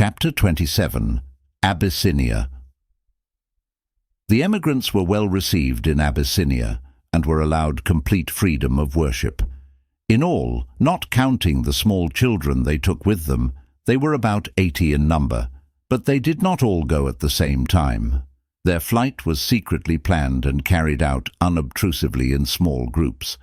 Chapter 27. Abyssinia. The emigrants were well received in Abyssinia and were allowed complete freedom of worship. In all, not counting the small children they took with them, they were about 80 in number, but they did not all go at the same time. Their flight was secretly planned and carried out unobtrusively in small groups.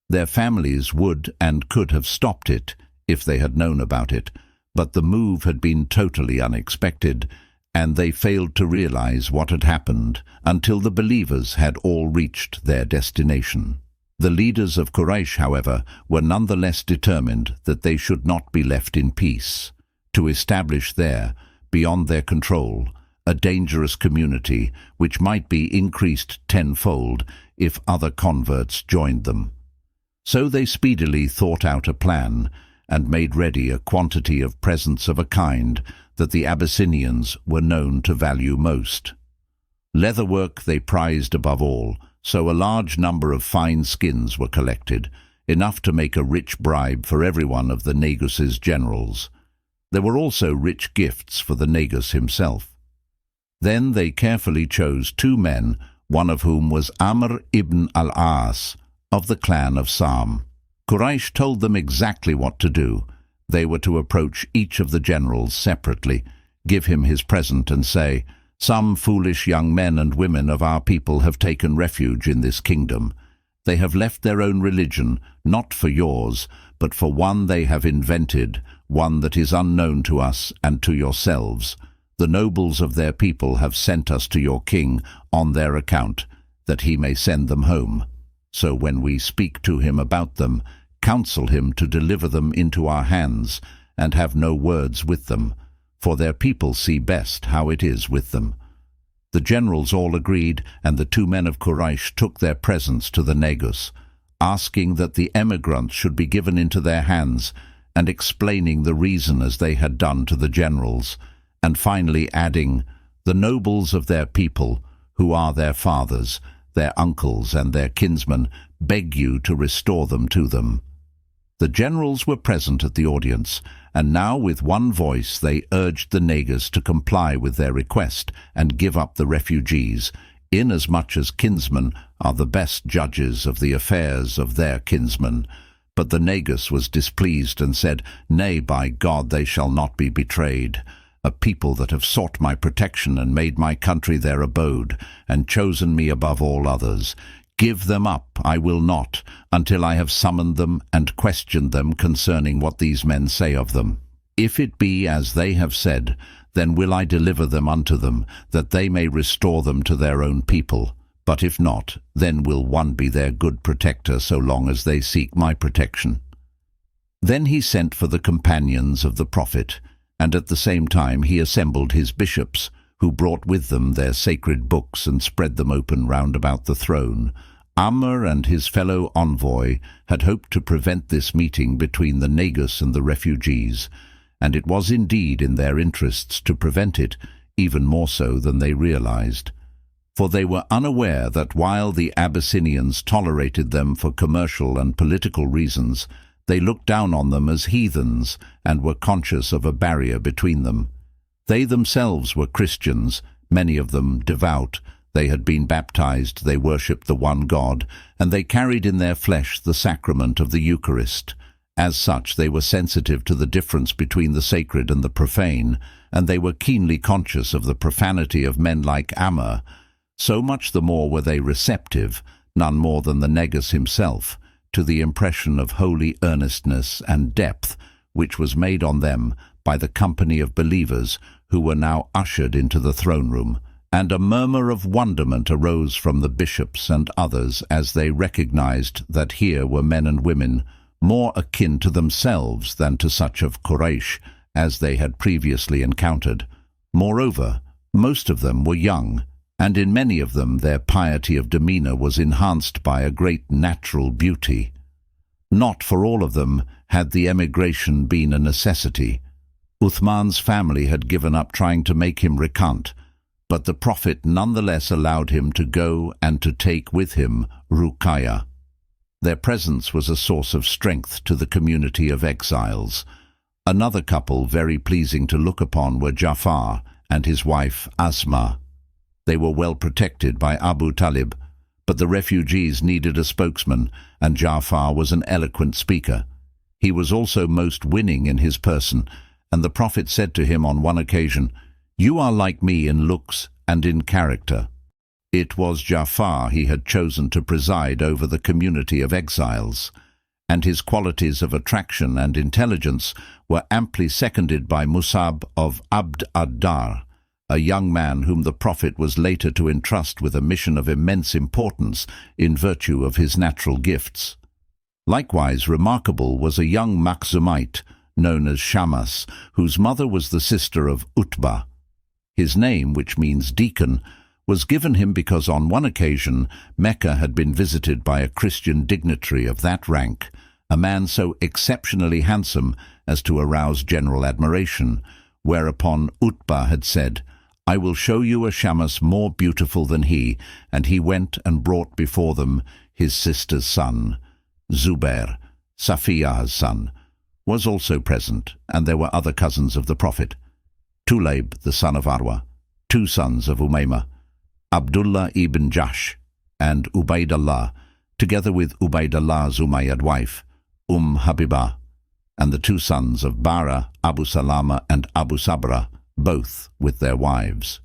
Their families would and could have stopped it if they had known about it, but the move had been totally unexpected, and they failed to realize what had happened until the believers had all reached their destination. The leaders of Quraysh, however, were nonetheless determined that they should not be left in peace, to establish there, beyond their control, a dangerous community which might be increased tenfold if other converts joined them. So they speedily thought out a plan and made ready a quantity of presents of a kind that the Abyssinians were known to value most. Leatherwork they prized above all, so a large number of fine skins were collected, enough to make a rich bribe for every one of the Negus's generals. There were also rich gifts for the Negus himself. Then they carefully chose 2 men, one of whom was Amr ibn al-As, of the clan of Sam. Quraysh told them exactly what to do. They were to approach each of the generals separately, give him his present and say, "Some foolish young men and women of our people have taken refuge in this kingdom. They have left their own religion, not for yours, but for one they have invented, one that is unknown to us and to yourselves. The nobles of their people have sent us to your king on their account, that he may send them home. So when we speak to him about them, counsel him to deliver them into our hands, and have no words with them, for their people see best how it is with them." The generals all agreed, and the 2 men of Quraysh took their presents to the Negus, asking that the emigrants should be given into their hands, and explaining the reason as they had done to the generals, and finally adding, "The nobles of their people, who are their fathers, their uncles and their kinsmen, beg you to restore them to them." The generals were present at the audience, and now with one voice they urged the Negus to comply with their request and give up the refugees, inasmuch as kinsmen are the best judges of the affairs of their kinsmen. But the Negus was displeased and said, "Nay, by God, they shall not be betrayed. A people that have sought my protection and made my country their abode, and chosen me above all others. Give them up, I will not, until I have summoned them and questioned them concerning what these men say of them. If it be as they have said, then will I deliver them unto them, that they may restore them to their own people. But if not, then will one be their good protector so long as they seek my protection." Then he sent for the companions of the prophet, and at the same time he assembled his bishops, who brought with them their sacred books and spread them open round about the throne. Amr and his fellow envoy had hoped to prevent this meeting between the Negus and the refugees, and it was indeed in their interests to prevent it, even more so than they realized. For they were unaware that while the Abyssinians tolerated them for commercial and political reasons, they looked down on them as heathens and were conscious of a barrier between them. They themselves were Christians, many of them devout. They had been baptized, they worshipped the one God, and they carried in their flesh the sacrament of the Eucharist. As such, they were sensitive to the difference between the sacred and the profane, and they were keenly conscious of the profanity of men like Amr. So much the more were they receptive, none more than the Negus himself, to the impression of holy earnestness and depth which was made on them by the company of believers who were now ushered into the throne room, and a murmur of wonderment arose from the bishops and others as they recognized that here were men and women more akin to themselves than to such of Quraysh as they had previously encountered. Moreover, most of them were young, and in many of them their piety of demeanor was enhanced by a great natural beauty. Not for all of them had the emigration been a necessity. Uthman's family had given up trying to make him recant, but the Prophet nonetheless allowed him to go and to take with him Ruqayya. Their presence was a source of strength to the community of exiles. Another couple very pleasing to look upon were Jafar and his wife Asma. They were well protected by Abu Talib, but the refugees needed a spokesman, and Jafar was an eloquent speaker. He was also most winning in his person, and the Prophet said to him on one occasion, "You are like me in looks and in character." It was Jafar he had chosen to preside over the community of exiles, and his qualities of attraction and intelligence were amply seconded by Musab of Abd ad-Dar, a young man whom the Prophet was later to entrust with a mission of immense importance in virtue of his natural gifts. Likewise remarkable was a young Makhzumite known as Shammas, whose mother was the sister of Utbah. His name, which means deacon, was given him because on one occasion Mecca had been visited by a Christian dignitary of that rank, a man so exceptionally handsome as to arouse general admiration, whereupon Utbah had said, "I will show you a Shammas more beautiful than he," and he went and brought before them his sister's son. Zubair, Safiya's son, was also present, and there were other cousins of the Prophet: Tulayb, the son of Arwa, 2 sons of Umaymah, Abdullah ibn Jahsh, and Ubaydullah, together with Ubaydallah's Umayyad wife, Habibah, and the 2 sons of Bara, Abu Salama and Abu Sabra, both with their wives.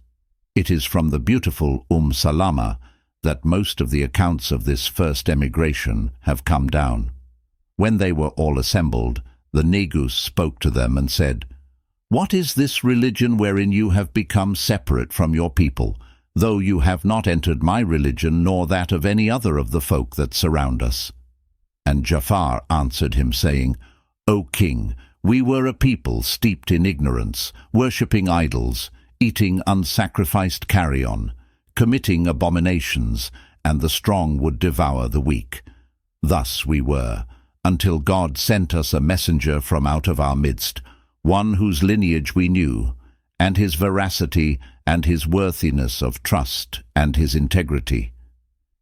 It is from the beautiful Salama that most of the accounts of this first emigration have come down. When they were all assembled, the Negus spoke to them and said, "What is this religion wherein you have become separate from your people, though you have not entered my religion nor that of any other of the folk that surround us?" And Jafar answered him, saying, "O king, we were a people steeped in ignorance, worshipping idols, eating unsacrificed carrion, committing abominations, and the strong would devour the weak. Thus we were, until God sent us a messenger from out of our midst, one whose lineage we knew, and his veracity and his worthiness of trust and his integrity.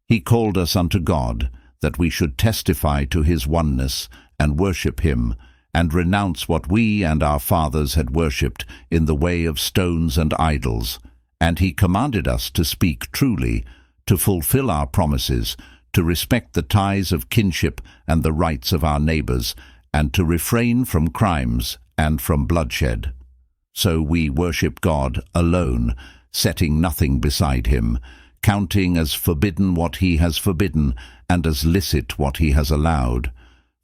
He called us unto God, that we should testify to his oneness and worship him, and renounce what we and our fathers had worshipped in the way of stones and idols. And he commanded us to speak truly, to fulfill our promises, to respect the ties of kinship and the rights of our neighbours, and to refrain from crimes and from bloodshed. So we worship God alone, setting nothing beside him, counting as forbidden what he has forbidden, and as licit what he has allowed.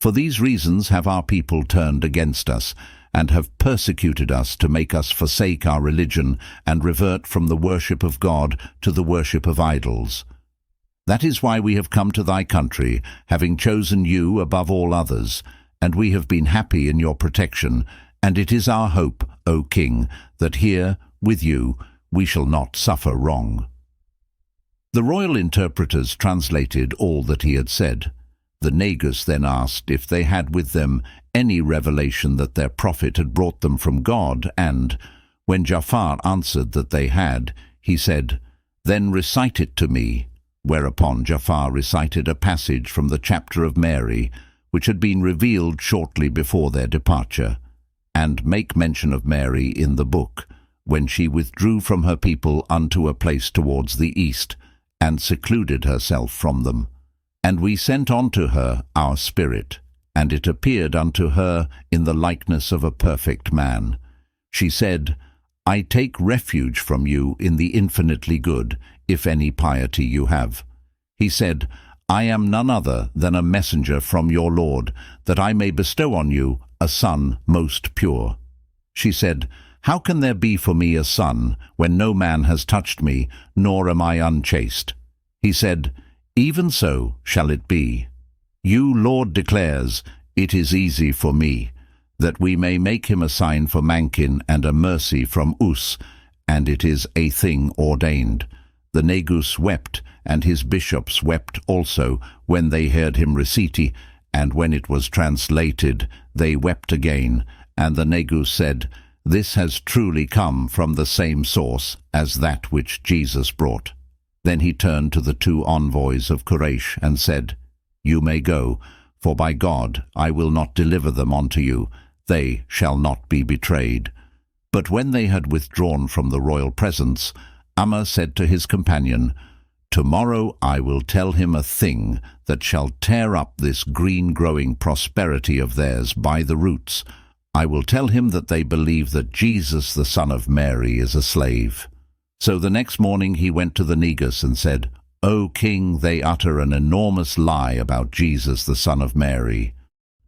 For these reasons have our people turned against us, and have persecuted us to make us forsake our religion and revert from the worship of God to the worship of idols. That is why we have come to thy country, having chosen you above all others, and we have been happy in your protection, and it is our hope, O king, that here, with you, we shall not suffer wrong." The royal interpreters translated all that he had said. The Negus then asked if they had with them any revelation that their prophet had brought them from God, and, when Jafar answered that they had, he said, "Then recite it to me," whereupon Jafar recited a passage from the chapter of Mary, which had been revealed shortly before their departure, and make mention of Mary in the book, when she withdrew from her people unto a place towards the east, and secluded herself from them. And we sent unto her our spirit, and it appeared unto her in the likeness of a perfect man. She said, "I take refuge from you in the infinitely good, if any piety you have." He said, "I am none other than a messenger from your Lord, that I may bestow on you a son most pure." She said, "How can there be for me a son, when no man has touched me, nor am I unchaste?" He said, "Even so shall it be. You, Lord, declares, it is easy for me, that we may make him a sign for Mankin and a mercy from Us, and it is a thing ordained." The Negus wept, and his bishops wept also, when they heard him recite, and when it was translated, they wept again. And the Negus said, "This has truly come from the same source as that which Jesus brought." Then he turned to the 2 envoys of Quraysh and said, "You may go, for by God I will not deliver them unto you, they shall not be betrayed." But when they had withdrawn from the royal presence, Ammar said to his companion, "Tomorrow I will tell him a thing that shall tear up this green-growing prosperity of theirs by the roots. I will tell him that they believe that Jesus the son of Mary is a slave." So the next morning he went to the Negus and said, "O king, they utter an enormous lie about Jesus the son of Mary.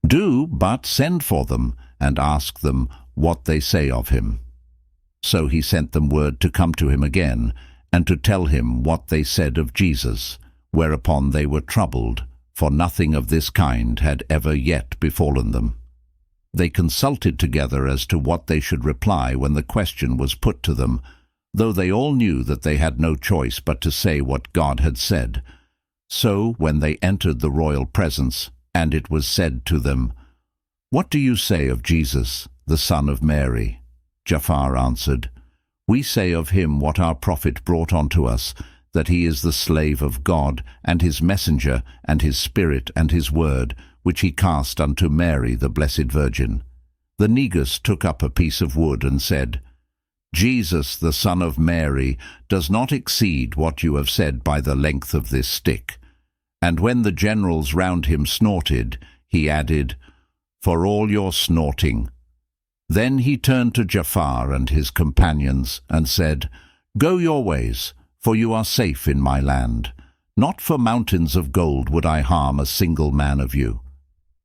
Do but send for them and ask them what they say of him." So he sent them word to come to him again, and to tell him what they said of Jesus, whereupon they were troubled, for nothing of this kind had ever yet befallen them. They consulted together as to what they should reply when the question was put to them, though they all knew that they had no choice but to say what God had said. So when they entered the royal presence, and it was said to them, "What do you say of Jesus, the son of Mary?" Ja'far answered, "We say of him what our prophet brought unto us, that he is the slave of God, and his messenger, and his spirit, and his word, which he cast unto Mary the Blessed Virgin." The Negus took up a piece of wood and said, "Jesus, the son of Mary, does not exceed what you have said by the length of this stick." And when the generals round him snorted, he added, "For all your snorting." Then he turned to Ja'far and his companions and said, "Go your ways, for you are safe in my land. Not for mountains of gold would I harm a single man of you."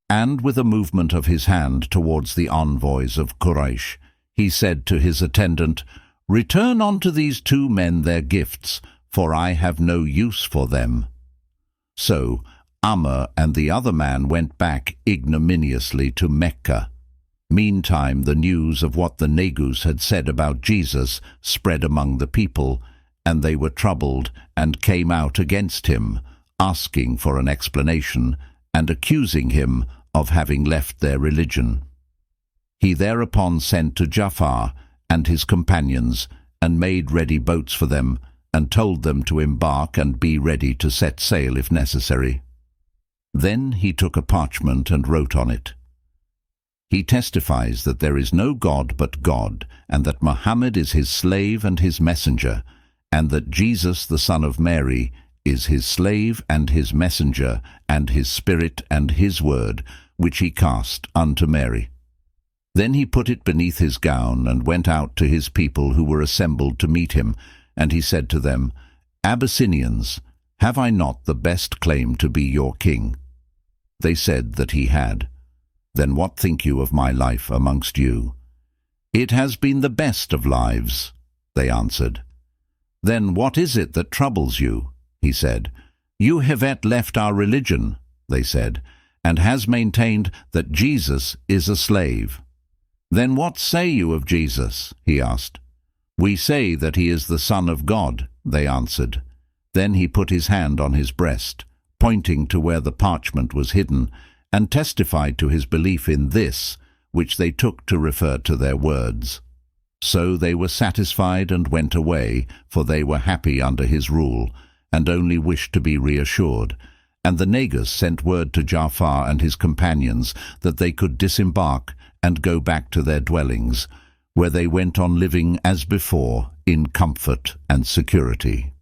And with a movement of his hand towards the envoys of Quraysh, he said to his attendant, "Return unto these two men their gifts, for I have no use for them." So Ammar and the other man went back ignominiously to Mecca. Meantime the news of what the Negus had said about Jesus spread among the people, and they were troubled and came out against him, asking for an explanation and accusing him of having left their religion. He thereupon sent to Ja'far and his companions and made ready boats for them, and told them to embark and be ready to set sail if necessary. Then he took a parchment and wrote on it, "He testifies that there is no God but God, and that Muhammad is his slave and his messenger, and that Jesus the son of Mary is his slave and his messenger, and his spirit and his word, which he cast unto Mary." Then he put it beneath his gown and went out to his people who were assembled to meet him, and he said to them, "Abyssinians, have I not the best claim to be your king?" They said that he had. "Then what think you of my life amongst you?" "It has been the best of lives," they answered. "Then what is it that troubles you?" he said. "You have yet left our religion," they said, "and has maintained that Jesus is a slave." "Then what say you of Jesus?" he asked. "We say that he is the Son of God," they answered. Then he put his hand on his breast, pointing to where the parchment was hidden, and testified to his belief in this, which they took to refer to their words. So they were satisfied and went away, for they were happy under his rule, and only wished to be reassured. And the Negus sent word to Ja'far and his companions that they could disembark and go back to their dwellings, where they went on living as before in comfort and security.